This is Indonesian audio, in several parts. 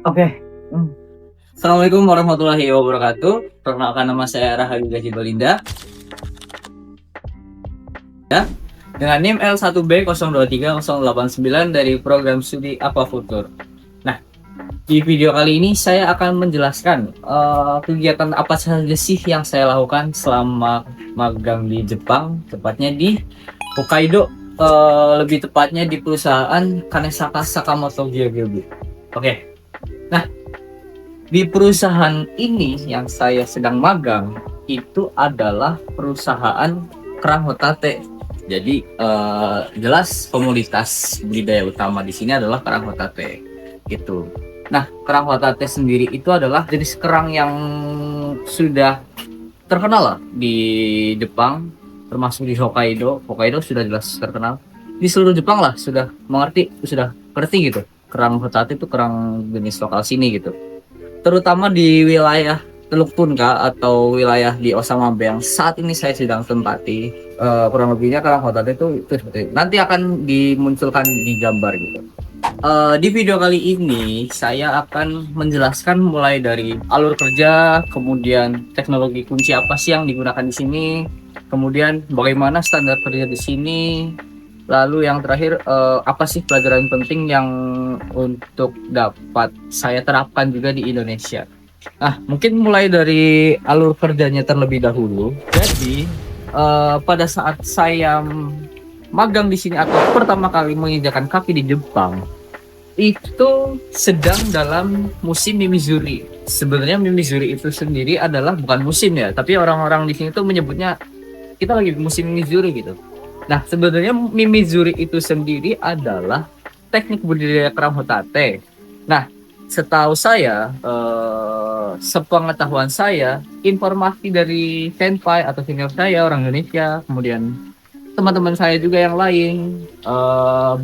Oke. Assalamualaikum warahmatullahi wabarakatuh. Perkenalkan, nama saya Rahayu Gaji Belinda. Ya, dengan NIM L1B023089 dari program studi Aquaculture. Nah, di video kali ini saya akan menjelaskan kegiatan apa saja sih yang saya lakukan selama magang di Jepang, tepatnya di Hokkaido, lebih tepatnya di perusahaan Kanesaka Sakamoto Gyogyobu. Oke. Nah, di perusahaan ini yang saya sedang magang itu adalah perusahaan kerang hotate. Jadi jelas komoditas budidaya utama di sini adalah kerang hotate gitu. Nah, kerang hotate sendiri itu adalah jenis kerang yang sudah terkenal lah di Jepang, termasuk di Hokkaido. Hokkaido sudah jelas terkenal. Di seluruh Jepang lah sudah ngerti gitu. Kerang hotate itu kerang jenis lokal sini gitu, terutama di wilayah Teluk Punka atau wilayah di Osama Bay yang saat ini saya sedang tempati. Kurang lebihnya kerang hotate itu seperti itu. Nanti akan dimunculkan di gambar gitu. Di video kali ini saya akan menjelaskan mulai dari alur kerja, kemudian teknologi kunci apa sih yang digunakan di sini, kemudian bagaimana standar kerja di sini, lalu yang terakhir apa sih pelajaran penting yang untuk dapat saya terapkan juga di Indonesia. Nah, mungkin mulai dari alur kerjanya terlebih dahulu. Jadi pada saat saya magang di sini atau pertama kali menginjakan kaki di Jepang, itu sedang dalam musim Mimizuri. Sebenarnya Mimizuri itu sendiri adalah bukan musim ya, tapi orang-orang di sini tuh menyebutnya kita lagi musim Mimizuri gitu. Nah, sebenarnya Mimizuri itu sendiri adalah teknik budidaya kerang hotate. Nah, setahu saya, sepengetahuan saya, informasi dari senpai atau senior saya orang Indonesia, kemudian teman-teman saya juga yang lain,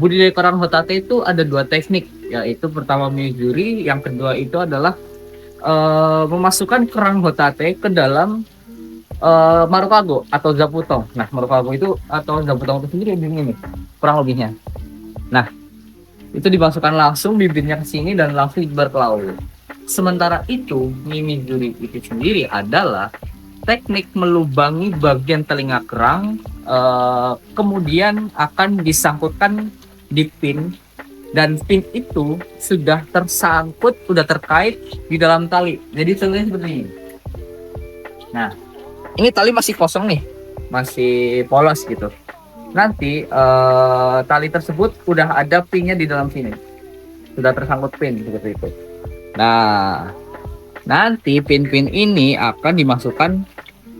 budidaya kerang hotate itu ada dua teknik, yaitu pertama Mimizuri, yang kedua itu adalah memasukkan kerang hotate ke dalam Marukago atau Zaputong. Nah, Marukago itu atau Zaputong itu sendiri begini kurang lebihnya. Nah, itu dimasukkan langsung bibitnya ke sini dan langsung disebar ke laut. Sementara itu, Mimizuri itu sendiri adalah teknik melubangi bagian telinga kerang, kemudian akan disangkutkan di pin, dan pin itu sudah tersangkut, sudah terkait di dalam tali. Jadi talinya seperti ini. Nah, ini tali masih kosong nih, masih polos gitu. Nanti tali tersebut udah ada pinnya di dalam sini, sudah tersangkut pin seperti itu. Nah, nanti pin-pin ini akan dimasukkan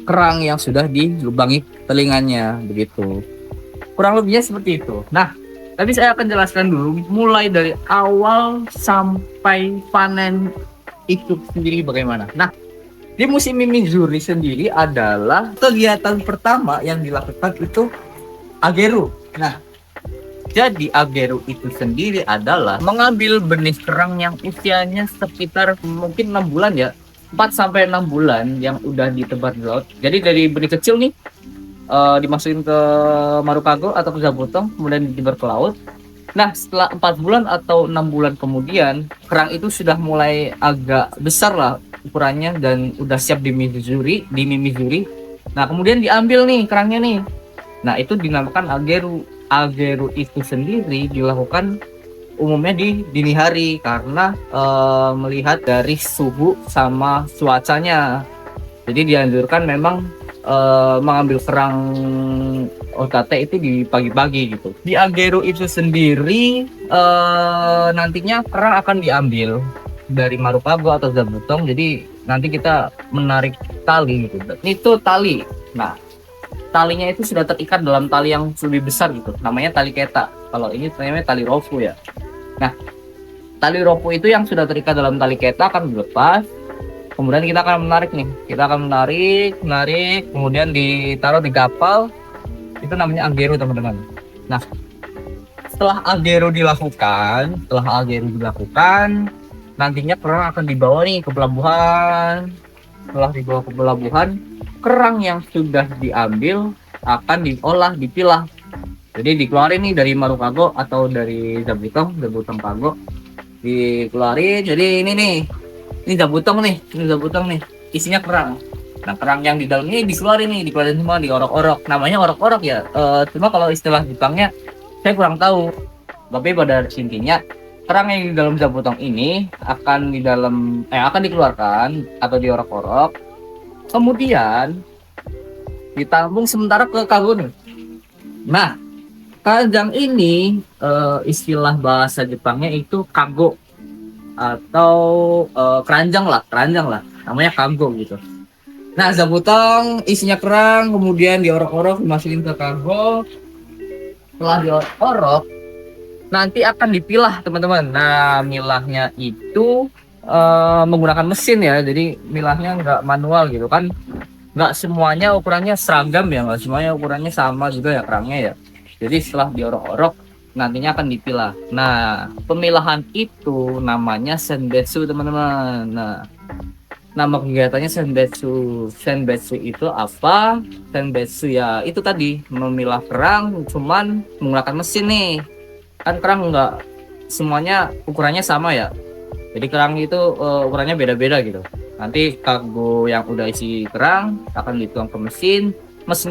kerang yang sudah dilubangi telinganya begitu. Kurang lebihnya seperti itu. Nah, tadi saya akan jelaskan dulu mulai dari awal sampai panen itu sendiri bagaimana. Nah, di musim Mimizuri sendiri adalah kegiatan pertama yang dilakukan itu ageru. Nah, jadi ageru itu sendiri adalah mengambil benih kerang yang usianya sekitar mungkin 6 bulan ya. 4 sampai 6 bulan yang udah ditebar di laut. Jadi dari benih kecil nih dimasukin ke Marukago atau ke Zaputong, kemudian ditebar ke laut. Nah, setelah 4 bulan atau 6 bulan kemudian, kerang itu sudah mulai agak besar lah ukurannya dan udah siap di Mimizuri. Nah, kemudian diambil nih kerangnya nih. Nah, itu dinamakan ageru. Ageru itu sendiri dilakukan umumnya di dini hari karena melihat dari suhu sama cuacanya. Jadi dianjurkan memang mengambil kerang hotate itu di pagi-pagi gitu. Di ageru itu sendiri nantinya kerang akan diambil dari Marukago atau Zaputong. Jadi nanti kita menarik tali gitu. Itu tali. Nah, talinya itu sudah terikat dalam tali yang lebih besar gitu. Namanya tali keta. Kalau ini namanya tali rofu ya. Nah, tali rofu itu yang sudah terikat dalam tali keta akan dilepas. Kemudian kita akan menarik nih. Kita akan menarik, kemudian ditaruh di kapal. Itu namanya ageru, teman-teman. Nah, setelah ageru dilakukan, nantinya kerang akan dibawa nih ke pelabuhan. Setelah dibawa ke pelabuhan, kerang yang sudah diambil akan diolah, dipilah. Jadi dikeluarin nih dari Marukago atau dari Zaputong Kago. dikeluarin. Jadi ini nih, ini zabutong nih, isinya kerang. Nah, kerang yang di dalam ini dikeluarin semua, diorok-orok. Namanya orok-orok ya. Cuma kalau istilah Jepangnya saya kurang tahu. Tapi pada intinya kerang yang di dalam zabutong ini akan dikeluarkan atau diorok-orok. Kemudian ditampung sementara ke kagun. Nah, kajang ini istilah bahasa Jepangnya itu kago atau keranjang lah, namanya kago gitu. Nah, zabutong isinya kerang, kemudian diorok-orok, dimasukin ke kago. Setelah diorok, nanti akan dipilah teman-teman. Nah, milahnya itu menggunakan mesin ya, jadi milahnya nggak manual gitu kan. Nggak semuanya ukurannya seragam ya, nggak semuanya ukurannya sama juga ya kerangnya ya. Jadi setelah diorok-orok nantinya akan dipilah. Nah, pemilahan itu namanya senbetsu teman-teman. Nah, nama kegiatannya senbetsu itu apa? Senbetsu ya itu tadi, memilah kerang cuman menggunakan mesin nih. Kan kerang nggak semuanya ukurannya sama ya, jadi kerang itu ukurannya beda-beda gitu. Nanti kago yang udah isi kerang akan dituang ke mesin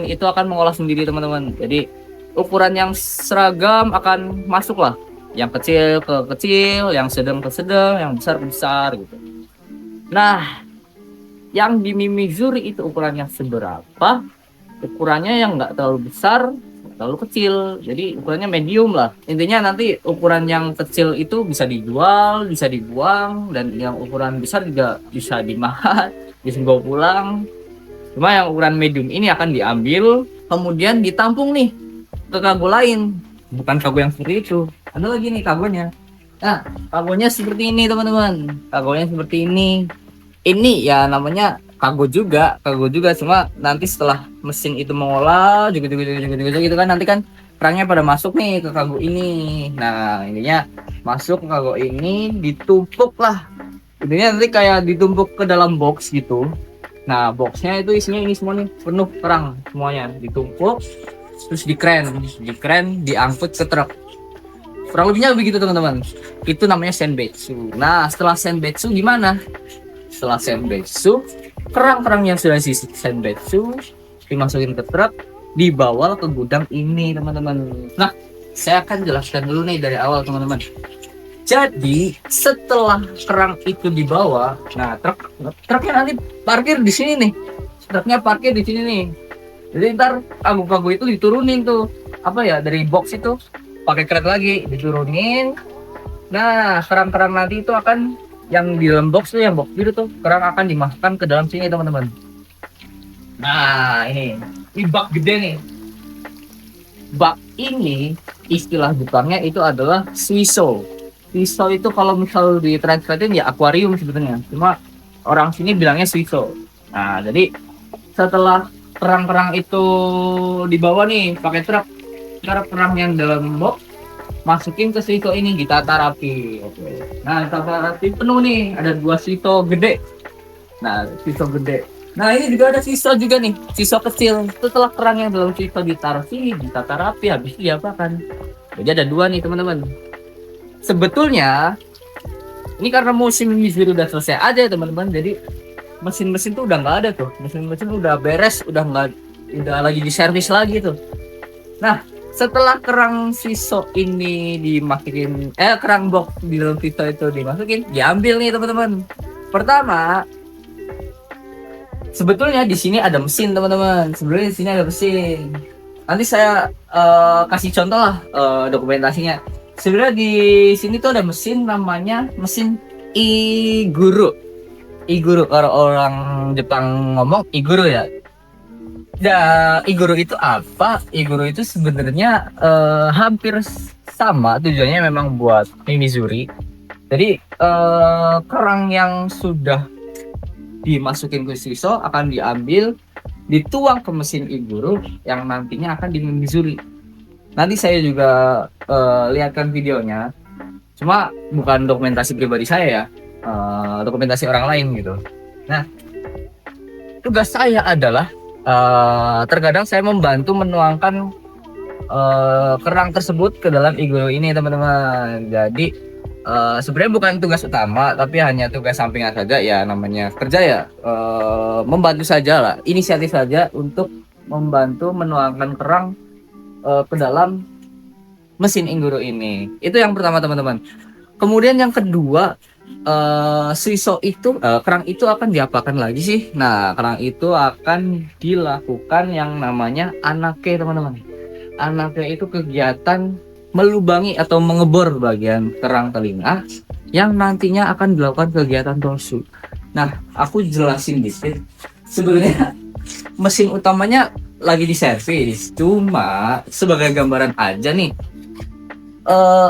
itu akan mengolah sendiri teman-teman. Jadi ukuran yang seragam akan masuk lah, yang kecil ke kecil, yang sedang ke sedang, yang besar ke besar gitu. Nah, yang di Mimizuri itu ukurannya seberapa? Ukurannya yang nggak terlalu besar, terlalu kecil, jadi ukurannya medium lah. Intinya nanti ukuran yang kecil itu bisa dijual, bisa dibuang, dan yang ukuran besar juga bisa dimakan, bisa dibawa pulang. Cuma yang ukuran medium ini akan diambil, kemudian ditampung nih ke kago lain, bukan kago yang seperti itu. Ada lagi nih kagonya. Nah, kagonya seperti ini teman-teman, kagonya seperti ini. Ini ya namanya kago juga cuma nanti setelah mesin itu mengolah juga gitu kan, nanti kan kerangnya pada masuk nih ke kago ini. Nah, ininya masuk ke kago ini, ditumpuk lah. Intinya nanti kayak ditumpuk ke dalam box gitu. Nah, boxnya itu isinya ini semua nih, penuh kerang semuanya, ditumpuk terus dikren, diangkut ke truk. Kurang lebihnya begitu teman-teman. Itu namanya senbetsu. Nah, setelah senbetsu gimana? Setelah senbetsu, kerang-kerang yang sudah sisi senbetsu dimasukin ke truk, dibawa ke gudang ini teman-teman. Nah, saya akan jelaskan dulu nih dari awal teman-teman. Jadi setelah kerang itu dibawa, nah truknya nanti parkir di sini nih. Truknya parkir di sini nih. Jadi ntar kago-kago itu diturunin tuh, apa ya, dari box itu pakai kret lagi diturunin. Nah, kerang-kerang nanti itu akan yang di dalam box tuh, yang box biru tuh, kerang akan dimasukkan ke dalam sini teman-teman. Nah, ini bak gede nih. Bak ini istilah Jepangnya itu adalah suiso. Suiso itu kalau misal ditranslatein ya akuarium sebetulnya, cuma orang sini bilangnya suiso. Nah, jadi setelah kerang-kerang itu dibawa nih pakai truk, kerang yang dalam box masukin ke sito ini, ditata rapi. Oke. Nah, ditata rapi penuh nih, ada 2 sito gede. Nah, sito gede. Nah, ini juga ada sisa juga nih, sisa kecil. Setelah kerang yang dalam sito ditaruh sini, ditata rapi, habis itu diapakan? Jadi ada 2 nih teman-teman. Sebetulnya ini karena musim Mizuru udah selesai aja teman-teman, jadi mesin-mesin tuh udah nggak ada tuh, mesin-mesin udah beres, udah lagi diservis lagi tuh. Nah, setelah kerang siso ini dimasukin, kerang box di dalam siso itu dimasukin, diambil nih teman-teman. Pertama, sebetulnya di sini ada mesin teman-teman. Sebetulnya di sini ada mesin. Nanti saya kasih contoh lah dokumentasinya. Sebenarnya di sini tuh ada mesin, namanya mesin Iguru. Iguru, kalau orang Jepang ngomong Iguru ya. Ya, Iguru itu apa? Iguru itu sebenarnya hampir sama tujuannya, memang buat Mimizuri. Jadi kerang yang sudah dimasukin ke siso akan diambil, dituang ke mesin Iguru yang nantinya akan di Mimizuri. Nanti saya juga lihatkan videonya. Cuma bukan dokumentasi pribadi saya ya, dokumentasi orang lain gitu. Nah, tugas saya adalah terkadang saya membantu menuangkan kerang tersebut ke dalam Iguru ini teman-teman. Jadi sebenarnya bukan tugas utama tapi hanya tugas sampingan saja ya, namanya kerja ya, membantu saja lah, inisiatif saja untuk membantu menuangkan kerang ke dalam mesin Ingguro ini. Itu yang pertama teman-teman. Kemudian yang kedua, siso itu, kerang itu akan diapakan lagi sih? Nah, kerang itu akan dilakukan yang namanya anake teman-teman. Anake itu kegiatan melubangi atau mengebor bagian kerang telinga yang nantinya akan dilakukan kegiatan tosu. Nah, aku jelasin dikit. Sebenarnya mesin utamanya lagi di servis, cuma sebagai gambaran aja nih,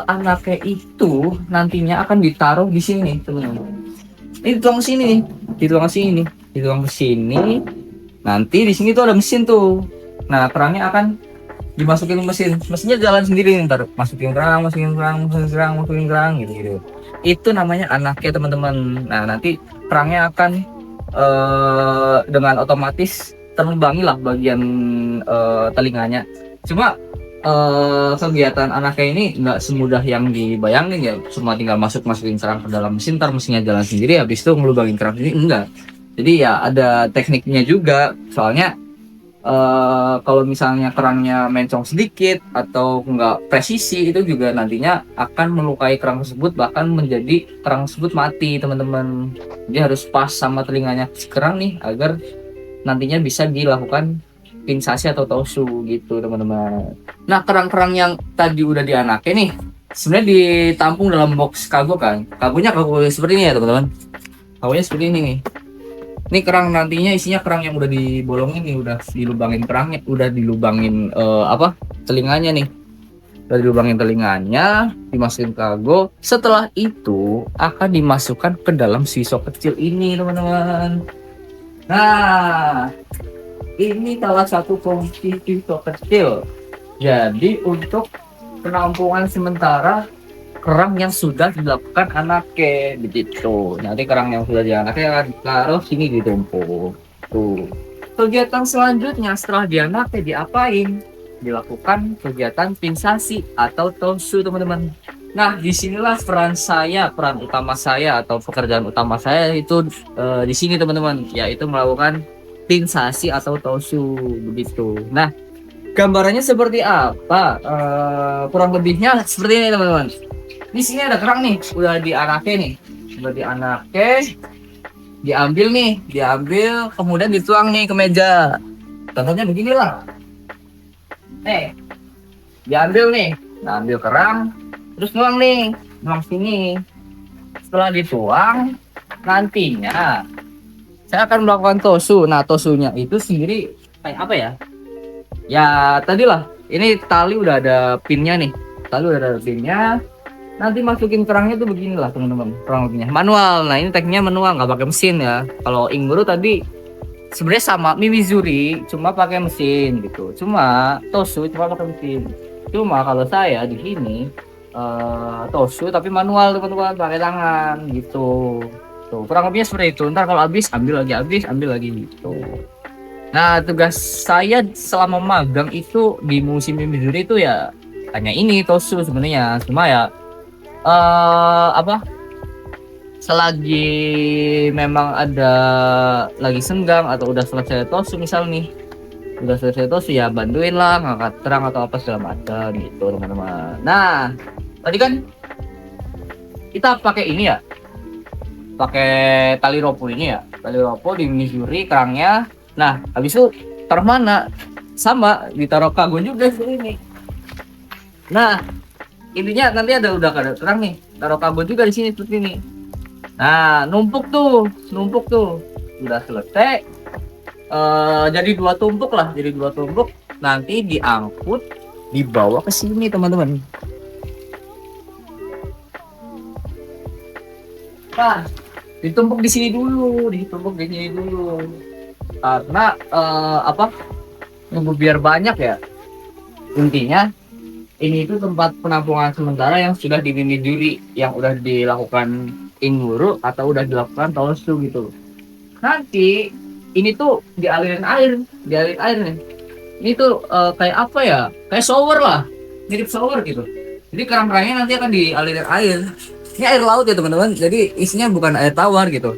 anaknya itu nantinya akan ditaruh di sini teman-teman. Ini dituang sini nih, dituang sini, dituang ke sini. Nanti di sini tuh ada mesin tuh. Nah, kerangnya akan dimasukin ke mesin. Mesinnya jalan sendiri, ntar masukin kerang, masukin kerang, masukin kerang, masukin kerang gitu. Itu namanya anaknya teman-teman. Nah, nanti kerangnya akan dengan otomatis terlubangi lah bagian telinganya. Cuma kegiatan anaknya ini nggak semudah yang dibayangin ya, cuma tinggal masukin kerang ke dalam mesin, ntar mesinnya jalan sendiri, habis itu ngelubangin kerang ini enggak. Jadi ya ada tekniknya juga, soalnya kalau misalnya kerangnya mencong sedikit atau nggak presisi, itu juga nantinya akan melukai kerang tersebut, bahkan menjadi kerang tersebut mati teman-teman. Jadi harus pas sama telinganya si kerang nih agar nantinya bisa dilakukan pinsasi atau tosu gitu teman-teman. Nah, kerang-kerang yang tadi udah dianake nih sebenarnya ditampung dalam box kago kan. Kagonya kago seperti ini ya teman-teman. Kagonya seperti ini nih. Ini kerang nantinya isinya kerang yang udah dibolongin nih, udah dilubangin kerangnya, udah dilubangin telinganya nih. Udah dilubangin telinganya, dimasukin kago. Setelah itu akan dimasukkan ke dalam siso kecil ini teman-teman. Nah, ini salah satu fungsi siso kecil. Jadi untuk penampungan sementara kerang yang sudah dilakukan anake begitu. Nanti kerang yang sudah dianake akan ditaruh sini ditumpuk. Tuh. Kegiatan selanjutnya setelah dianake diapain? Dilakukan kegiatan pinsasi atau tosu teman-teman. Nah, disinilah peran utama saya atau pekerjaan utama saya itu di sini teman-teman, yaitu melakukan pinsasi atau tosu begitu. Nah, gambarannya seperti apa? Kurang lebihnya seperti ini teman-teman. Di sini ada kerang nih, udah dianake nih, udah dianake, diambil, kemudian dituang nih ke meja. Contohnya beginilah. Diambil nih, nah, ambil kerang, terus nuang nih, nuang sini. Setelah dituang, nantinya saya akan melakukan tosu. Nah, tosunya itu sendiri kayak apa ya? Ya tadilah, ini tali udah ada pinnya nih, tali udah ada pinnya. Nanti masukin kerangnya tuh beginilah teman-teman, kurang lebihnya manual. Nah, ini tekniknya manual, nggak pakai mesin ya. Kalau Ingguro tadi sebenarnya sama Mimizuri, cuma pakai mesin gitu. Cuma tosu cuma pakai mesin. Cuma kalau saya di sini tosu tapi manual teman-teman, pakai tangan gitu. Tuh, kurang lebihnya seperti itu. Ntar kalau habis ambil lagi gitu. Nah, tugas saya selama magang itu di musim Mimizuri itu ya hanya ini tosu sebenarnya. Cuma ya selagi memang ada lagi senggang atau udah selesai tosu, misal nih udah selesai tosu ya bantuin lah ngangkat terang atau apa segala macam gitu teman-teman. Nah, tadi kan kita pakai ini ya, pakai tali ropo ini ya, tali ropo di Mizuri kerangnya. Nah, habis itu taruh mana? Sama ditaruh kago juga ini. Nah, intinya nanti udah ada kerang nih, taruh kago juga di sini seperti ini. Nah, numpuk tuh, udah selesai. Jadi dua tumpuk. Nanti diangkut, dibawa ke sini teman-teman. Nah, ditumpuk di sini dulu, karena nunggu biar banyak ya. Intinya ini itu tempat penampungan sementara yang sudah dimimijuri, yang udah dilakukan Ingguro atau udah dilakukan tosu gitu. Nanti ini tuh dialirin air nih. Ini tuh kayak apa ya? Kayak shower lah, mirip shower gitu. Jadi kerang-kerangnya nanti akan dialirin air. Ini air laut ya teman-teman, jadi isinya bukan air tawar gitu.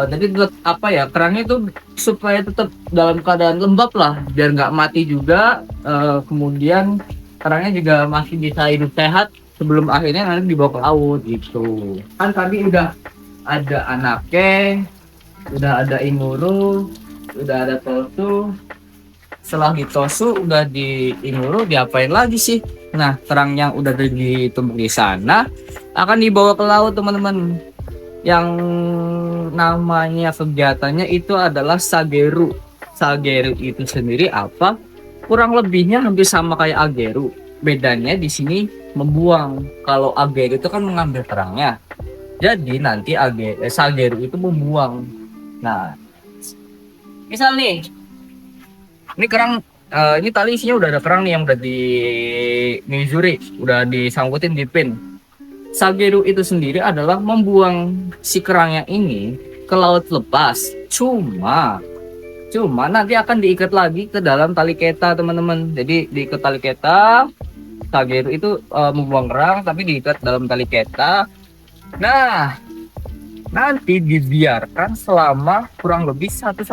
Jadi apa ya, kerangnya itu supaya tetap dalam keadaan lembab lah, biar nggak mati juga. Kemudian kerangnya juga masih bisa hidup sehat sebelum akhirnya nanti dibawa ke laut gitu. Kan tadi udah ada anake, udah ada inguru, udah ada tosu. Setelah ditosu, udah di inguru, diapain lagi sih? Nah, kerang yang udah ditumbuk di sana akan dibawa ke laut teman-teman. Yang namanya kegiatannya itu adalah sageru. Sageru itu sendiri apa? Kurang lebihnya hampir sama kayak ageru. Bedanya di sini membuang. Kalau ageru itu kan mengambil kerangnya. Jadi nanti sageru itu membuang. Nah, misal nih, ini kerang, ini tali isinya udah ada kerang nih yang udah di mizuri, udah disangkutin di pin. Sageru itu sendiri adalah membuang si kerangnya ini ke laut lepas. Cuma nanti akan diikat lagi ke dalam tali keta teman-teman. Jadi diikat tali keta. Sageru itu membuang kerang tapi diikat dalam tali keta. Nah, nanti dibiarkan selama kurang lebih 1-2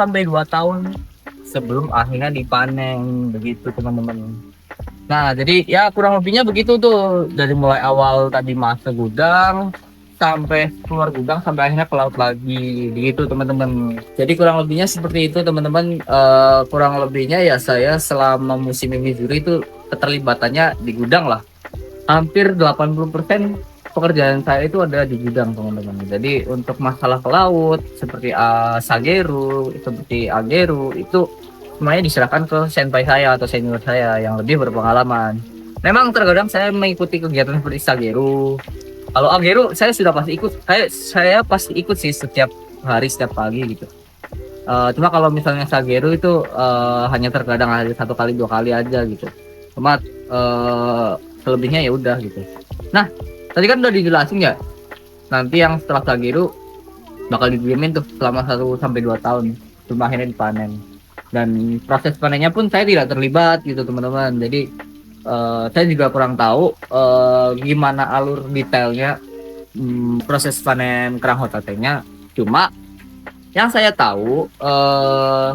tahun sebelum akhirnya dipanen, begitu teman-teman. Nah, jadi ya kurang lebihnya begitu tuh, dari mulai awal tadi masuk gudang sampai keluar gudang sampai akhirnya ke laut lagi, begitu teman-teman. Jadi kurang lebihnya seperti itu teman-teman. Kurang lebihnya ya saya selama musim mizuri itu keterlibatannya di gudang lah. Hampir 80% pekerjaan saya itu ada di gudang teman-teman. Jadi untuk masalah ke laut seperti sageru, seperti ageru itu semuanya diserahkan ke senpai saya atau senior saya yang lebih berpengalaman. Memang terkadang saya mengikuti kegiatan seperti sageru. Kalau ageru saya sudah pasti ikut. Saya pasti ikut sih setiap hari, setiap pagi gitu. Cuma kalau misalnya sageru itu hanya terkadang hari 1-2 kali aja gitu. Cuma selebihnya ya udah gitu. Nah, tadi kan udah dijelasin ya. Nanti yang setelah sageru bakal didiemin tuh selama 1-2 tahun. Cuma akhirnya dipanen. Dan proses panennya pun saya tidak terlibat gitu teman-teman. Jadi saya juga kurang tahu gimana alur detailnya proses panen kerang hotatenya. Cuma yang saya tahu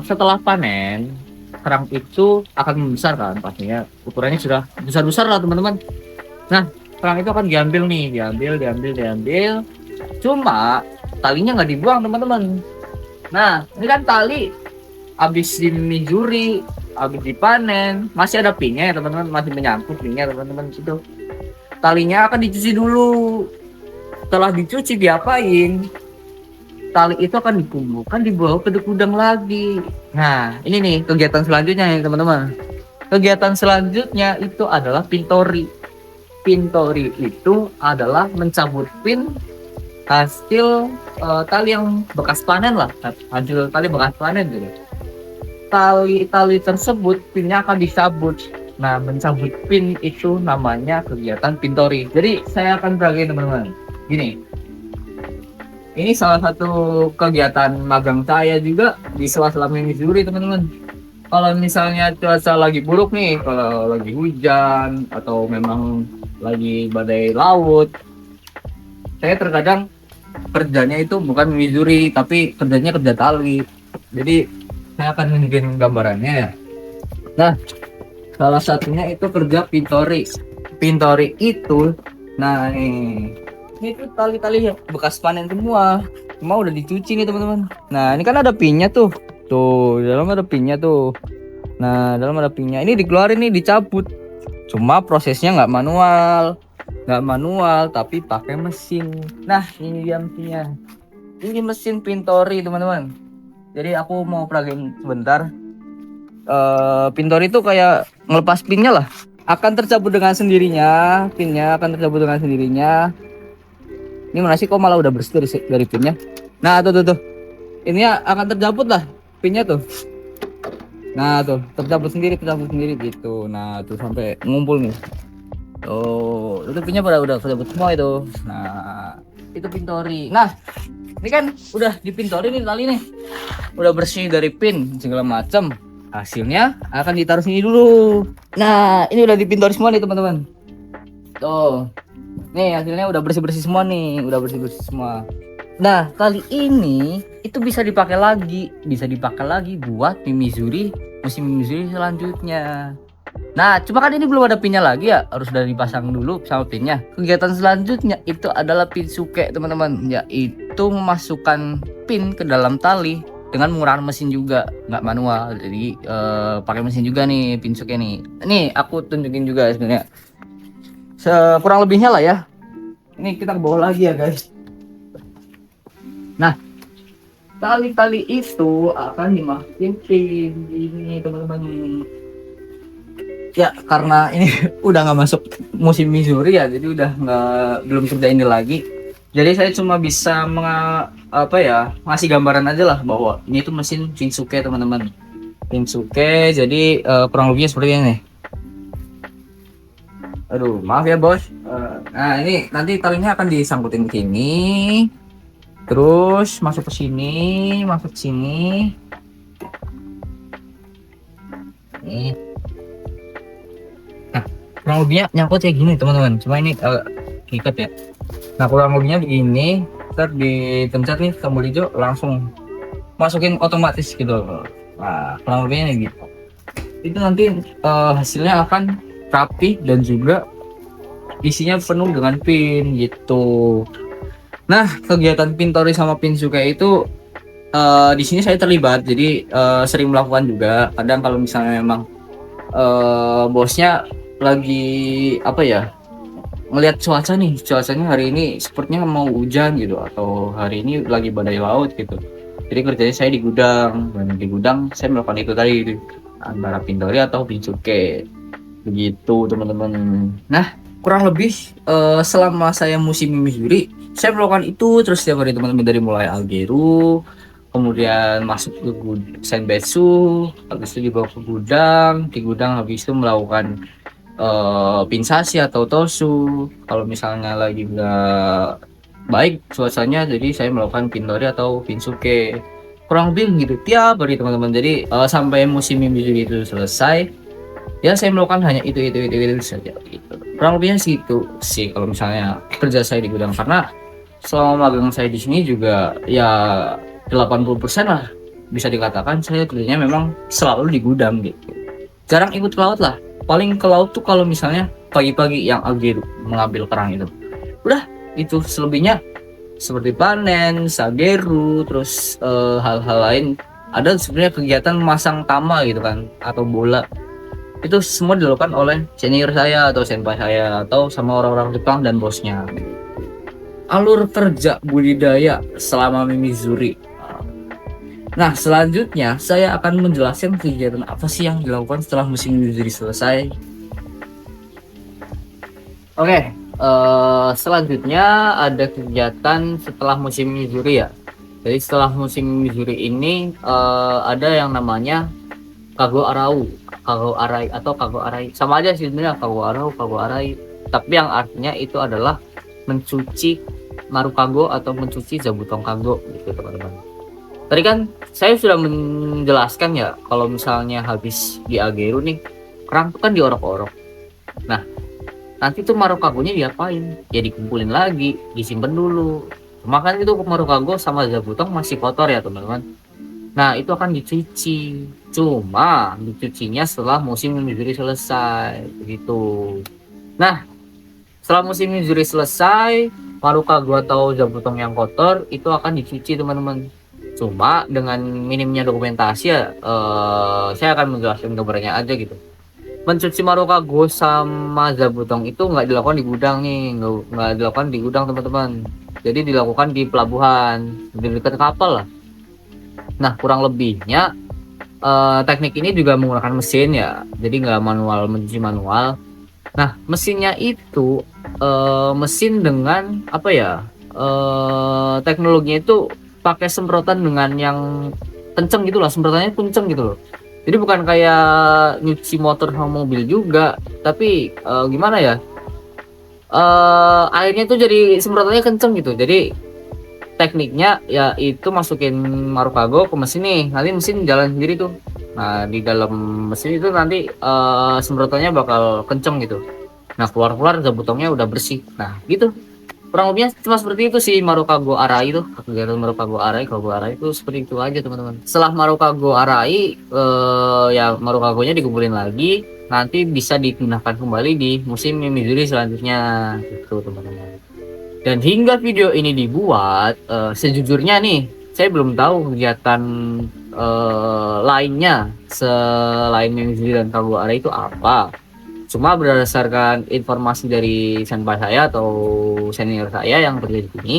setelah panen kerang itu akan membesar kan, pastinya ukurannya sudah besar-besar lah teman-teman. Nah, kerang itu akan diambil nih, diambil. Cuma talinya nggak dibuang teman-teman. Nah, ini kan tali habis dimizuri, habis dipanen, masih ada pinnya ya teman-teman, masih menyangkut pinnya teman-teman. Itu talinya akan dicuci dulu. Setelah dicuci diapain? Tali itu akan dikumpulkan, dibawa ke gudang lagi. Nah, ini nih kegiatan selanjutnya ya teman-teman. Kegiatan selanjutnya itu adalah pintori. Pintori itu adalah mencabut pin hasil tali yang bekas panen lah, hasil tali bekas panen gitu. Tali tersebut pinnya akan dicabut. Nah, mencabut pin itu namanya kegiatan pintori. Jadi saya akan bagi teman-teman. Gini, ini salah satu kegiatan magang saya juga di sela-sela mizuri teman-teman. Kalau misalnya cuaca lagi buruk nih, kalau lagi hujan atau memang lagi badai laut, saya terkadang kerjanya itu bukan mizuri tapi kerjanya kerja tali. Jadi saya akan nunjukin gambarannya ya. Nah, salah satunya itu kerja pintori. Pintori itu, nah ini itu tali-tali yang bekas panen semua, cuma udah dicuci nih teman-teman. Nah, ini kan ada pinnya tuh, di dalam ada pinnya tuh. Nah, dalam ada pinnya, ini dikeluarin nih, dicabut. Cuma prosesnya nggak manual tapi pakai mesin. Nah, ini dia mesinnya. Ini mesin pintori teman-teman. Jadi aku mau peragain sebentar. Pintori itu kayak ngelepas pinnya lah. Akan tercabut dengan sendirinya. Pinnya akan tercabut dengan sendirinya. Ini mana sih kok malah udah bersih dari pinnya. Nah tuh. Ini akan tercabut lah pinnya tuh. Nah tuh tercabut sendiri gitu. Nah tuh sampai ngumpul nih. Oh, itu pinnya pada udah tercabut semua itu. Nah itu pintori. Nah ini kan udah dipintori nih tali nih. Udah bersih dari pin segala macam. Hasilnya akan ditaruh sini dulu. Nah, ini udah dipintori semua nih teman-teman. Tuh. Nih hasilnya udah bersih-bersih semua nih, udah bersih-bersih semua. Nah, kali ini itu bisa dipakai lagi buat Mimizuri musim Mimizuri selanjutnya. Nah, cuma kan ini belum ada pinnya lagi ya, harus udah dipasang dulu sama pinnya. Kegiatan selanjutnya itu adalah pinsuke, teman-teman, yaitu memasukkan pin ke dalam tali dengan menggunakan mesin juga, nggak manual. Jadi pakai mesin juga nih pinsuke nih. Ini aku tunjukin juga sebenarnya. Kurang lebihnya lah ya. Ini kita bawa lagi ya, guys. Nah, tali-tali itu akan dimasukin pin ini, teman-teman. Ya karena ini udah nggak masuk musim Missouri ya, jadi udah belum kerja ini lagi. Jadi saya cuma bisa ngasih gambaran aja lah bahwa ini tuh mesin Shinsuke, teman-teman. Shinsuke, jadi kurang lebihnya seperti ini. Aduh, maaf ya bos. Nah ini nanti talinya akan disangkutin ke sini, terus masuk ke sini, masuk ke sini. Nih. Nah, kurang lebihnya nyangkut kayak gini, teman-teman. Cuma ini ikat ya. Nah, kurang lebihnya begini. Ntar dipencet nih tombol hijau, langsung masukin otomatis gitu. Nah, kurang lebihnya gitu. Itu nanti hasilnya akan rapi dan juga isinya penuh dengan pin gitu. Nah, kegiatan Pintori sama Pinsuke itu di sini saya terlibat, jadi sering melakukan juga. Kadang kalau misalnya memang bosnya lagi ngelihat cuacanya hari ini sepertinya mau hujan gitu, atau hari ini lagi badai laut gitu. Jadi kerjanya saya di gudang, dan di gudang saya melakukan itu tadi, antara Pintori atau Pinsuke begitu, teman-teman. Nah, kurang lebih selama saya musim Mimizuri saya melakukan itu terus setiap hari, teman-teman. Dari mulai Algeru, kemudian masuk ke Senbetsu, habis itu dibawa ke gudang, di gudang habis itu melakukan pinsasi atau tosu. Kalau misalnya lagi nggak baik cuacanya, jadi saya melakukan Pintori atau Pinsuke, kurang lebih gitu tiap hari, teman-teman. Jadi sampai musim Mimizuri itu selesai, ya saya melakukan hanya itu saja gitu. Kurang lebihnya segitu sih kalau misalnya kerja saya di gudang, karena selama magang saya di sini juga ya 80% lah bisa dikatakan saya kerjanya memang selalu di gudang gitu. Jarang ikut ke laut lah. Paling ke laut tuh kalau misalnya pagi-pagi yang Algeru mengambil kerang itu. Udah, itu selebihnya seperti panen, sageru, terus hal-hal lain. Ada sebenarnya kegiatan masang tama gitu kan, atau bola. Itu semua dilakukan oleh senior saya atau senpai saya atau sama orang-orang Jepang dan bosnya. Alur kerja budidaya selama Mimizuri. Nah, selanjutnya saya akan menjelaskan kegiatan apa sih yang dilakukan setelah musim Mimizuri selesai. Oke, selanjutnya ada kegiatan setelah musim Mimizuri ya. Jadi setelah musim Mimizuri ini ada yang namanya Kago Arai atau Kago Arai. Sama aja sih sebenarnya, Kago Arau, Kago Arai. Tapi yang artinya itu adalah mencuci Marukago atau mencuci Zabutong Kago gitu, teman-teman. Tadi kan saya sudah menjelaskan ya, kalau misalnya habis di Ageru nih, kerang tuh kan diorok-orok. Nah, nanti tuh Marukagonya diapain? Ya dikumpulin lagi, disimpan dulu. Cuma kan itu Marukago sama Zabutong masih kotor ya, teman-teman. Nah, itu akan dicuci. Cuma dicucinya setelah musim Mimizuri selesai begitu. Nah, setelah musim Mimizuri selesai, Marukago atau Zabutong yang kotor itu akan dicuci, teman-teman. Cuma dengan minimnya dokumentasi ya, saya akan menjelaskan gambarnya aja gitu. Mencuci Marukago sama Zabutong itu nggak dilakukan di gudang nih, nggak dilakukan di gudang, teman-teman. Jadi dilakukan di pelabuhan, di dekat kapal lah. Nah, kurang lebihnya teknik ini juga menggunakan mesin ya, jadi nggak manual, mencuci manual. Nah, mesinnya itu mesin dengan teknologinya itu pakai semprotan dengan yang kenceng gitu lah, semprotannya kenceng gitu loh. Jadi bukan kayak nyuci motor sama mobil juga, tapi gimana ya, airnya tuh jadi semprotannya kenceng gitu. Jadi tekniknya ya itu masukin Marukago ke mesin nih, nanti mesin jalan sendiri tuh. Nah, di dalam mesin itu nanti semprotannya bakal kenceng gitu. Nah keluar Zabutongnya udah bersih. Nah gitu kurang lebihnya cuma seperti itu sih Marukago Arai itu. Kegiatan Marukago Arai, Kago Arai itu seperti itu aja teman-teman. Setelah Marukago Arai ya Marukagonya dikumpulin lagi, nanti bisa digunakan kembali di musim Mimizuri selanjutnya gitu teman-teman. Dan hingga video ini dibuat, sejujurnya nih saya belum tahu kegiatan lainnya selain Mimizuri dan Kago Arai itu apa. Cuma berdasarkan informasi dari senpai saya atau senior saya yang kerja di sini,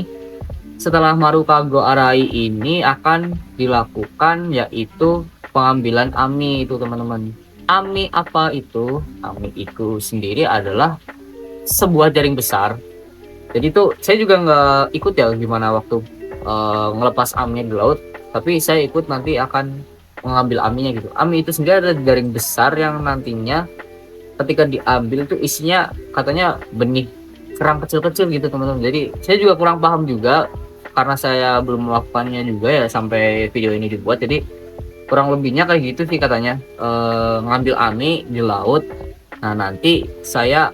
setelah Marukago Arai ini akan dilakukan yaitu pengambilan AMI itu teman-teman. AMI apa itu? AMI itu sendiri adalah sebuah jaring besar. Jadi itu saya juga nggak ikut ya gimana waktu ngelepas AMI di laut, tapi saya ikut nanti akan mengambil AMI-nya gitu. AMI itu sendiri adalah jaring besar yang nantinya ketika diambil tuh isinya katanya benih kerang kecil-kecil gitu teman-teman. Jadi saya juga kurang paham juga karena saya belum melakukannya juga ya sampai video ini dibuat. Jadi kurang lebihnya kayak gitu sih katanya, ngambil AMI di laut. Nah nanti saya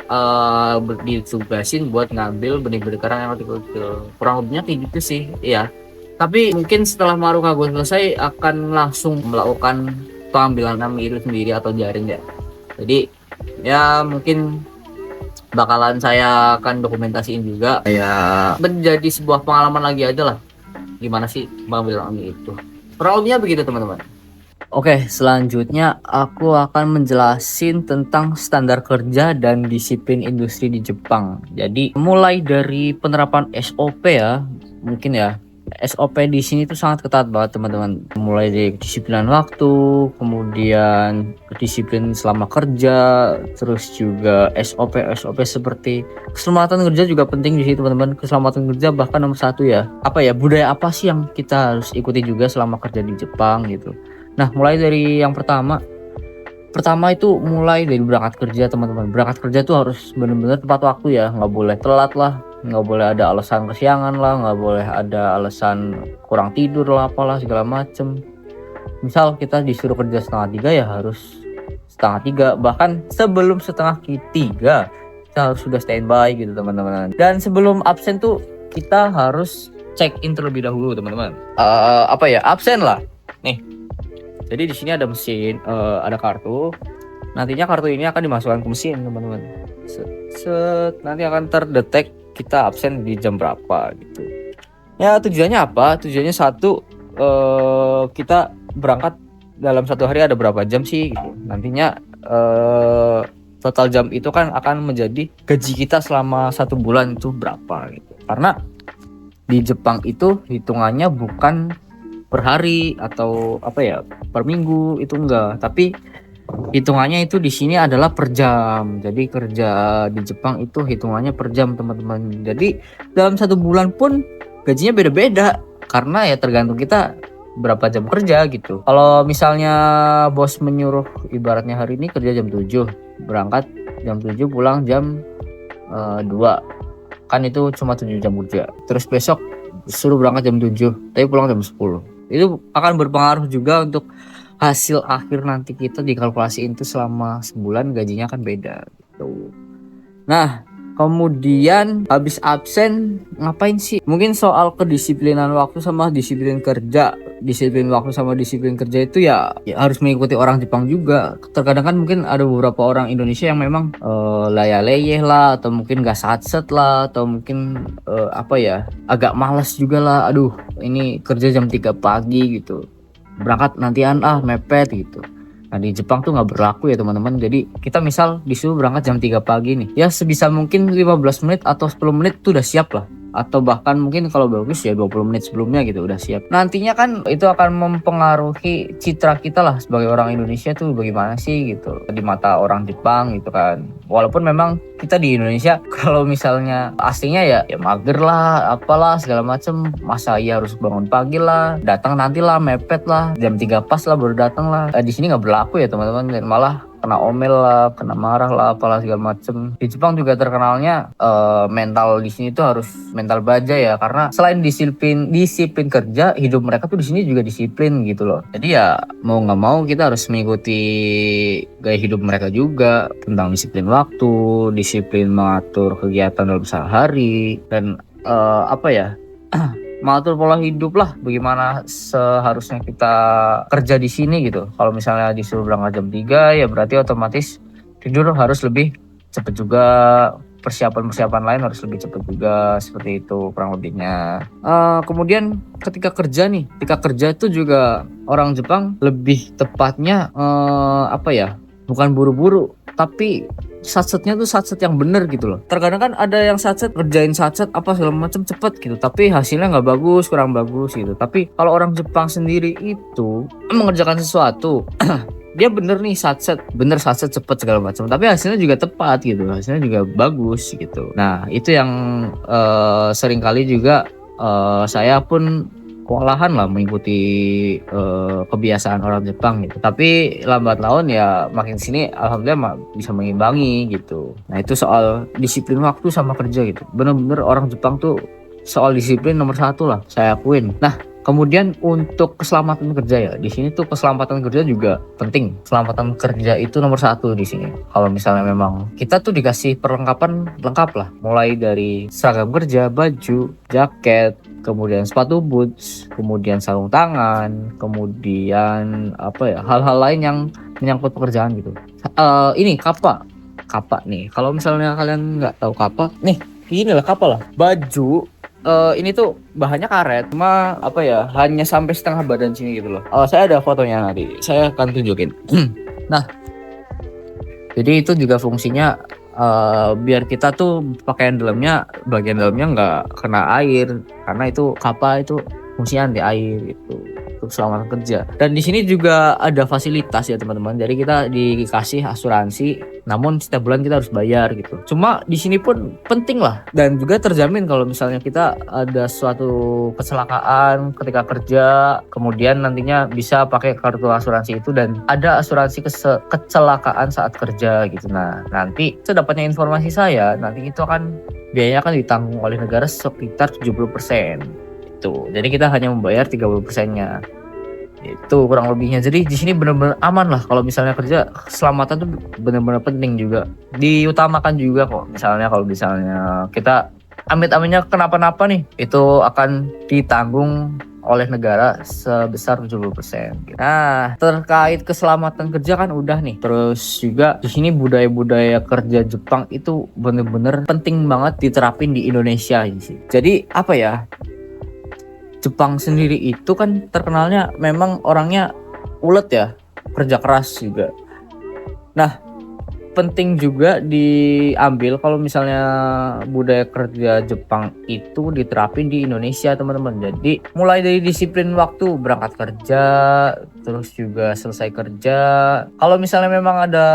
ditugasin buat ngambil benih-benih kerang yang kecil-kecil. Kurang lebihnya kayak gitu sih ya. Tapi mungkin setelah Marukago selesai akan langsung melakukan pengambilan AMI itu sendiri atau jaring ya. Jadi ya mungkin bakalan saya akan dokumentasiin juga ya, menjadi sebuah pengalaman lagi aja lah gimana sih mengambil AMI itu. Kurang lebihnya begitu teman-teman. Oke, selanjutnya aku akan menjelasin tentang standar kerja dan disiplin industri di Jepang. Jadi mulai dari penerapan SOP ya, mungkin ya SOP di sini tuh sangat ketat banget teman-teman. Mulai dari kedisiplinan waktu, kemudian disiplin selama kerja, terus juga SOP seperti keselamatan kerja juga penting di situ teman-teman. Keselamatan kerja bahkan nomor satu ya. Apa ya, budaya apa sih yang kita harus ikuti juga selama kerja di Jepang gitu. Nah mulai dari yang pertama itu mulai dari berangkat kerja teman-teman. Berangkat kerja tuh harus benar-benar tepat waktu ya, nggak boleh telat lah, nggak boleh ada alasan kesiangan lah, nggak boleh ada alasan kurang tidur lah, apalah segala macem. Misal kita disuruh kerja 2:30 ya harus 2:30, bahkan sebelum 2:30 kita harus sudah standby gitu teman-teman. Dan sebelum absen tuh kita harus check in terlebih dahulu teman-teman. Absen lah nih. Jadi di sini ada mesin, ada kartu. Nantinya kartu ini akan dimasukkan ke mesin, teman-teman. Nanti akan terdetek kita absen di jam berapa gitu. Ya tujuannya apa? Tujuannya satu, kita berangkat dalam satu hari ada berapa jam sih gitu. Nantinya total jam itu kan akan menjadi gaji kita selama 1 bulan itu berapa gitu. Karena di Jepang itu hitungannya bukan per hari atau per minggu, itu enggak, tapi hitungannya itu di sini adalah per jam. Jadi kerja di Jepang itu hitungannya per jam teman-teman. Jadi dalam 1 bulan pun gajinya beda-beda karena ya tergantung kita berapa jam kerja gitu. Kalau misalnya bos menyuruh ibaratnya hari ini kerja jam 7, berangkat jam 7, pulang jam 2, kan itu cuma 7 jam kerja. Terus besok suruh berangkat jam 7 tapi pulang jam 10, itu akan berpengaruh juga untuk hasil akhir nanti kita dikalkulasiin itu selama sebulan gajinya akan beda gitu. Nah kemudian habis absen ngapain sih? Mungkin soal kedisiplinan waktu sama disiplin kerja. Disiplin waktu sama disiplin kerja itu ya harus mengikuti orang Jepang juga. Terkadang kan mungkin ada beberapa orang Indonesia yang memang layah-leyeh lah, atau mungkin gak satset lah, atau mungkin agak malas juga lah. Aduh ini kerja jam 3 pagi gitu, berangkat nantian mepet gitu. Nah di Jepang tuh nggak berlaku ya teman-teman. Jadi kita misal disuruh berangkat jam 3 pagi nih, ya sebisa mungkin 15 menit atau 10 menit tuh udah siap lah. Atau bahkan mungkin kalau bagus ya 20 menit sebelumnya gitu udah siap. Nantinya kan itu akan mempengaruhi citra kita lah sebagai orang Indonesia tuh bagaimana sih gitu di mata orang Jepang gitu kan. Walaupun memang kita di Indonesia kalau misalnya aslinya ya mager lah, apalah segala macem, masa iya harus bangun pagi lah, datang nanti lah, mepet lah, jam 3 pas lah baru datang lah. Di sini nggak berlaku ya teman-teman, dan malah kena omel lah, kena marah lah, apalah segala macem. Di Jepang juga terkenalnya mental di sini tuh harus mental baja ya, karena selain disiplin kerja, hidup mereka tuh di sini juga disiplin gitu loh. Jadi ya mau nggak mau kita harus mengikuti gaya hidup mereka juga, tentang disiplin waktu, disiplin mengatur kegiatan dalam sehari, dan apa ya, mengatur pola hidup lah, bagaimana seharusnya kita kerja di sini gitu. Kalau misalnya disuruh berangkat jam 3 ya berarti otomatis tidur harus lebih cepat juga, persiapan lain harus lebih cepat juga, seperti itu kurang lebihnya. Kemudian ketika kerja itu juga orang Jepang lebih tepatnya apa ya, bukan buru-buru, tapi satsetnya tuh satset yang bener gitu loh. Terkadang kan ada yang satset, kerjain satset apa segala macam cepet gitu, tapi hasilnya nggak bagus, kurang bagus gitu. Tapi kalau orang Jepang sendiri itu mengerjakan sesuatu dia bener nih satset, bener satset cepet segala macam, tapi hasilnya juga tepat gitu, hasilnya juga bagus gitu. Nah itu yang seringkali juga saya pun kewalahan lah mengikuti kebiasaan orang Jepang gitu. Tapi lambat laun ya makin sini alhamdulillah bisa mengimbangi gitu. Nah itu soal disiplin waktu sama kerja gitu. Bener-bener orang Jepang tuh soal disiplin nomor 1 lah, saya akuin. Nah kemudian untuk keselamatan kerja ya, di sini tuh keselamatan kerja juga penting. Keselamatan kerja itu nomor 1 di sini. Kalau misalnya memang kita tuh dikasih perlengkapan lengkap lah, mulai dari seragam kerja, baju, jaket, kemudian sepatu boots, kemudian sarung tangan, kemudian apa ya, hal-hal lain yang menyangkut pekerjaan gitu. Ini kapa nih. Kalau misalnya kalian nggak tahu kapa, nih inilah kapa lah. Baju ini tuh bahannya karet, cuma apa ya, hanya sampai setengah badan sini gitu loh. Saya ada fotonya, nanti saya akan tunjukin. Nah, jadi itu juga fungsinya biar kita tuh bagian dalamnya nggak kena air, karena itu kapa itu fungsinya anti air gitu, untuk keselamatan kerja. Dan di sini juga ada fasilitas ya teman-teman. Jadi kita dikasih asuransi, namun setiap bulan kita harus bayar gitu. Cuma di sini pun penting lah, dan juga terjamin kalau misalnya kita ada suatu kecelakaan ketika kerja, kemudian nantinya bisa pakai kartu asuransi itu, dan ada asuransi kecelakaan saat kerja gitu. Nah nanti sedapatnya informasi saya, nanti itu akan biayanya akan ditanggung oleh negara sekitar 70%. Itu. Jadi kita hanya membayar 30%-nya. Itu kurang lebihnya. Jadi di sini benar-benar aman lah. Kalau misalnya kerja, keselamatan tuh benar-benar penting juga. Diutamakan juga kok. Misalnya kalau misalnya kita amit-amitnya kenapa-napa nih, itu akan ditanggung oleh negara sebesar 70%. Nah, terkait keselamatan kerja kan udah nih. Terus juga di sini budaya-budaya kerja Jepang itu benar-benar penting banget diterapin di Indonesia sih. Jadi apa ya? Jepang sendiri itu kan terkenalnya memang orangnya ulet ya, kerja keras juga. Nah, penting juga diambil kalau misalnya budaya kerja Jepang itu diterapin di Indonesia teman-teman. Jadi mulai dari disiplin waktu berangkat kerja, terus juga selesai kerja. Kalau misalnya memang ada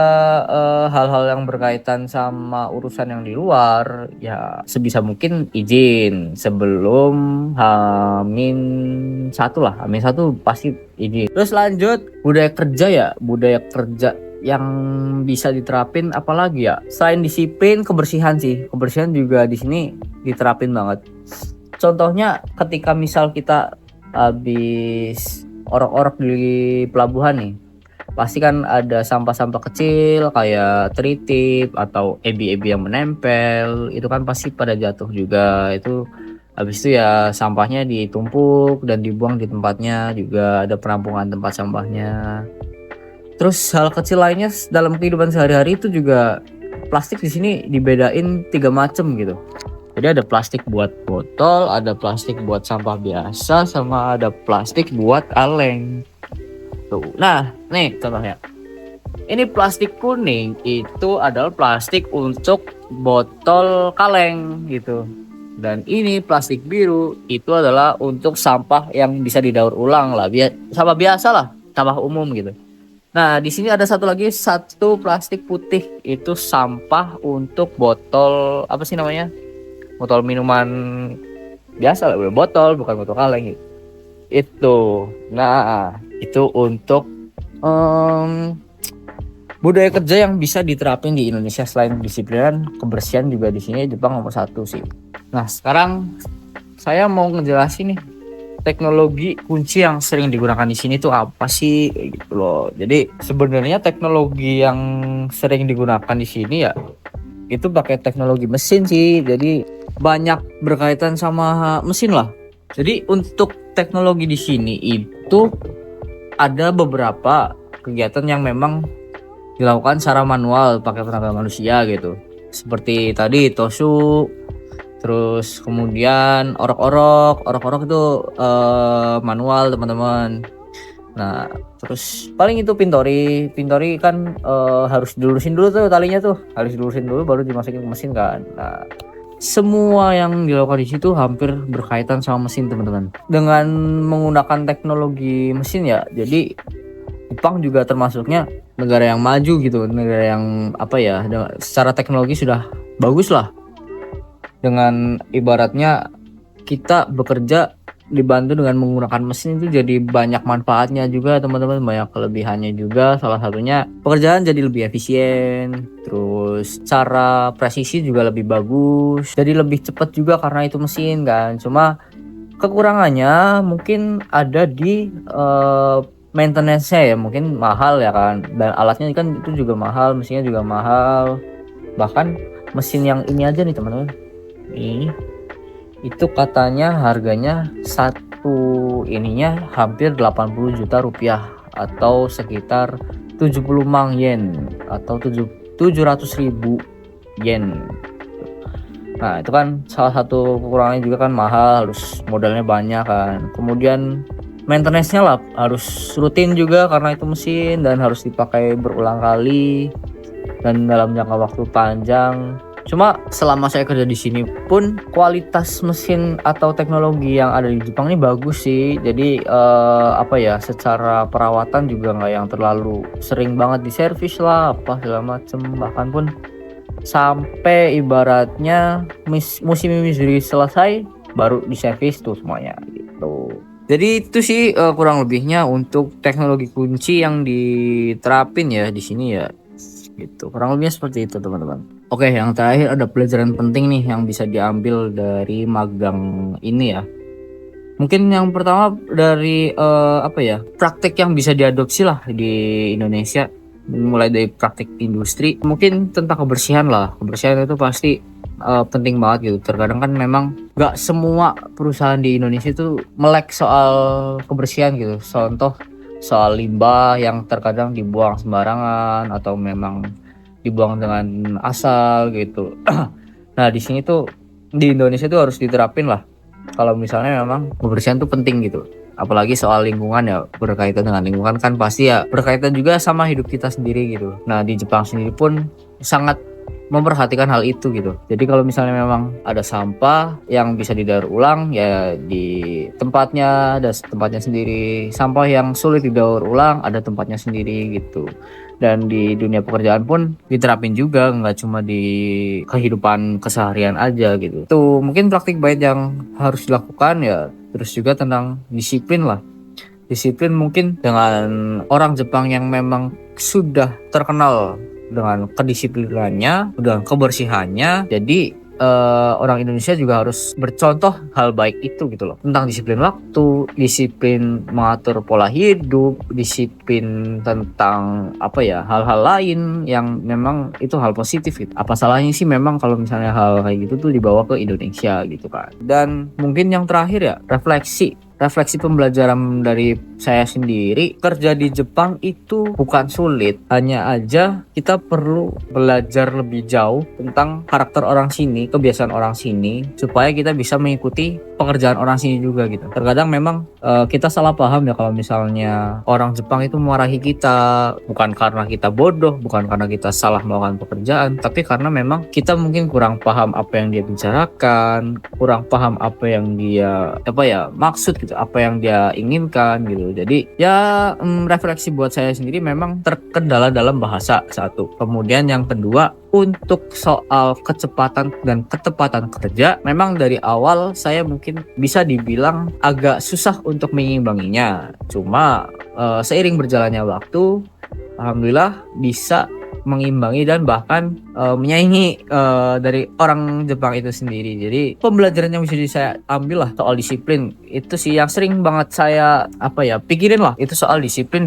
hal-hal yang berkaitan sama urusan yang di luar, ya sebisa mungkin izin sebelum H-1 lah. H-1 pasti izin. Terus lanjut budaya kerja yang bisa diterapin apalagi ya, selain disiplin, kebersihan juga di sini diterapin banget. Contohnya ketika misal kita habis orok-orok di pelabuhan nih, pasti kan ada sampah-sampah kecil kayak tritip atau ebi-ebi yang menempel, itu kan pasti pada jatuh juga. Itu habis itu ya sampahnya ditumpuk dan dibuang di tempatnya, juga ada penampungan tempat sampahnya. Terus hal kecil lainnya dalam kehidupan sehari-hari itu juga, plastik di sini dibedain 3 macam gitu. Jadi ada plastik buat botol, ada plastik buat sampah biasa, sama ada plastik buat kaleng. Tuh. Nah, nih contohnya. Ini plastik kuning itu adalah plastik untuk botol kaleng gitu. Dan ini plastik biru itu adalah untuk sampah yang bisa didaur ulang lah, sampah biasa lah, sampah umum gitu. Nah, di sini ada satu plastik putih, itu sampah untuk botol apa sih namanya? Botol minuman biasa lah, botol bukan botol kaleng gitu. Itu. Nah, itu untuk budaya kerja yang bisa diterapin di Indonesia selain kedisiplinan, kebersihan juga di sini Jepang nomor satu sih. Nah sekarang saya mau ngejelasin nih teknologi kunci yang sering digunakan di sini tuh apa sih gitu loh. Jadi sebenarnya teknologi yang sering digunakan di sini ya itu pakai teknologi mesin sih. Jadi banyak berkaitan sama mesin lah. Jadi untuk teknologi di sini itu ada beberapa kegiatan yang memang dilakukan secara manual pakai tenaga manusia gitu. Seperti tadi tosu, terus kemudian orok-orok itu manual teman-teman. Nah terus paling itu pintori kan harus dilurusin dulu tuh talinya tuh, harus dilurusin dulu baru dimasukin ke mesin kan. Nah semua yang dilakukan di situ hampir berkaitan sama mesin teman-teman, dengan menggunakan teknologi mesin ya. Jadi Jepang juga termasuknya negara yang maju gitu, negara yang apa ya, secara teknologi sudah bagus lah. Dengan ibaratnya kita bekerja dibantu dengan menggunakan mesin itu jadi banyak manfaatnya juga teman-teman, banyak kelebihannya juga. Salah satunya pekerjaan jadi lebih efisien, terus cara presisi juga lebih bagus, jadi lebih cepat juga karena itu mesin kan. Cuma kekurangannya mungkin ada di maintenance-nya ya, mungkin mahal ya kan, dan alatnya kan itu juga mahal, mesinnya juga mahal. Bahkan mesin yang ini aja nih teman-teman, ini itu katanya harganya satu ininya hampir 80 juta rupiah atau sekitar 70 mang yen atau 700.000 yen. Nah itu kan salah satu kekurangannya juga kan, mahal, harus modalnya banyak kan. Kemudian maintenance-nya lah harus rutin juga karena itu mesin dan harus dipakai berulang kali dan dalam jangka waktu panjang. Cuma selama saya kerja di sini pun kualitas mesin atau teknologi yang ada di Jepang ini bagus sih. Jadi apa ya, secara perawatan juga nggak yang terlalu sering banget diservis lah apa segala macem. Bahkan pun sampai ibaratnya musim Mizuri selesai baru diservis tuh semuanya gitu. Jadi itu sih kurang lebihnya untuk teknologi kunci yang diterapin ya di sini ya. Gitu. Kurang lebihnya seperti itu teman-teman. Oke, yang terakhir ada pelajaran penting nih yang bisa diambil dari magang ini ya. Mungkin yang pertama dari apa ya, praktek yang bisa diadopsi lah di Indonesia, mulai dari praktek industri. Mungkin tentang kebersihan lah. Kebersihan itu pasti penting banget gitu. Terkadang kan memang gak semua perusahaan di Indonesia itu melek soal kebersihan gitu. Contoh soal limbah yang terkadang dibuang sembarangan atau memang dibuang dengan asal gitu. Nah di sini tuh di Indonesia tuh harus diterapin lah kalau misalnya memang kebersihan tuh penting gitu. Apalagi soal lingkungan ya, berkaitan dengan lingkungan kan pasti ya berkaitan juga sama hidup kita sendiri gitu. Nah di Jepang sendiri pun sangat memperhatikan hal itu gitu. Jadi kalau misalnya memang ada sampah yang bisa didaur ulang ya di tempatnya, ada tempatnya sendiri. Sampah yang sulit didaur ulang ada tempatnya sendiri gitu. Dan di dunia pekerjaan pun diterapin juga, nggak cuma di kehidupan keseharian aja gitu. Tuh mungkin praktik baik yang harus dilakukan ya. Terus juga tentang disiplin lah. Disiplin mungkin dengan orang Jepang yang memang sudah terkenal dengan kedisiplinannya, dengan kebersihannya. Jadi orang Indonesia juga harus bercontoh hal baik itu gitu loh. Tentang disiplin waktu, disiplin mengatur pola hidup, disiplin tentang apa ya, hal-hal lain yang memang itu hal positif gitu. Apa salahnya sih memang kalau misalnya hal kayak gitu tuh dibawa ke Indonesia gitu kan. Dan mungkin yang terakhir ya, refleksi pembelajaran dari saya sendiri. Kerja di Jepang itu bukan sulit, hanya aja kita perlu belajar lebih jauh tentang karakter orang sini, kebiasaan orang sini, supaya kita bisa mengikuti pekerjaan orang sini juga gitu. Terkadang memang kita salah paham ya kalau misalnya orang Jepang itu memarahi kita, bukan karena kita bodoh, bukan karena kita salah melakukan pekerjaan, tapi karena memang kita mungkin kurang paham apa yang dia bicarakan, kurang paham apa yang dia maksud gitu, apa yang dia inginkan gitu. Jadi ya refleksi buat saya sendiri memang terkendala dalam bahasa satu. Kemudian yang kedua, untuk soal kecepatan dan ketepatan kerja, memang dari awal saya mungkin bisa dibilang agak susah untuk mengimbanginya. Cuma seiring berjalannya waktu, alhamdulillah bisa mengimbangi dan bahkan menyaingi dari orang Jepang itu sendiri. Jadi pembelajaran yang bisa saya ambil lah soal disiplin itu sih yang sering banget saya pikirin lah, itu soal disiplin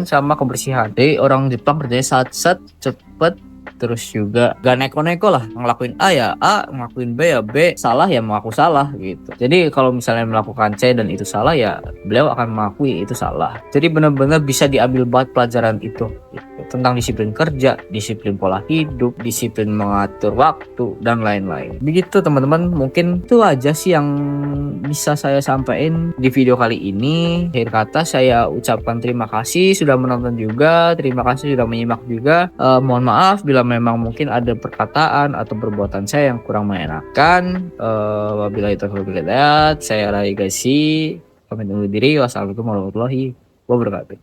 sama kebersihan. Jadi orang Jepang kerjanya set cepet, terus juga gak neko-neko lah, ngelakuin A ya A, ngelakuin B ya B, salah ya mengaku salah gitu. Jadi kalau misalnya melakukan C dan itu salah ya beliau akan mengakui itu salah. Jadi benar-benar bisa diambil banget pelajaran itu gitu. Tentang disiplin kerja, disiplin pola hidup, disiplin mengatur waktu dan lain-lain. Begitu teman-teman, mungkin itu aja sih yang bisa saya sampaikan di video kali ini. Akhir kata saya ucapkan terima kasih sudah menonton juga, terima kasih sudah menyimak juga. Mohon maaf bila memang mungkin ada perkataan atau perbuatan saya yang kurang mengenakan. Wabillahi taufiq wal hidayah. Saya Rai Gasi, pamit undur diri. Wassalamualaikum warahmatullahi wabarakatuh.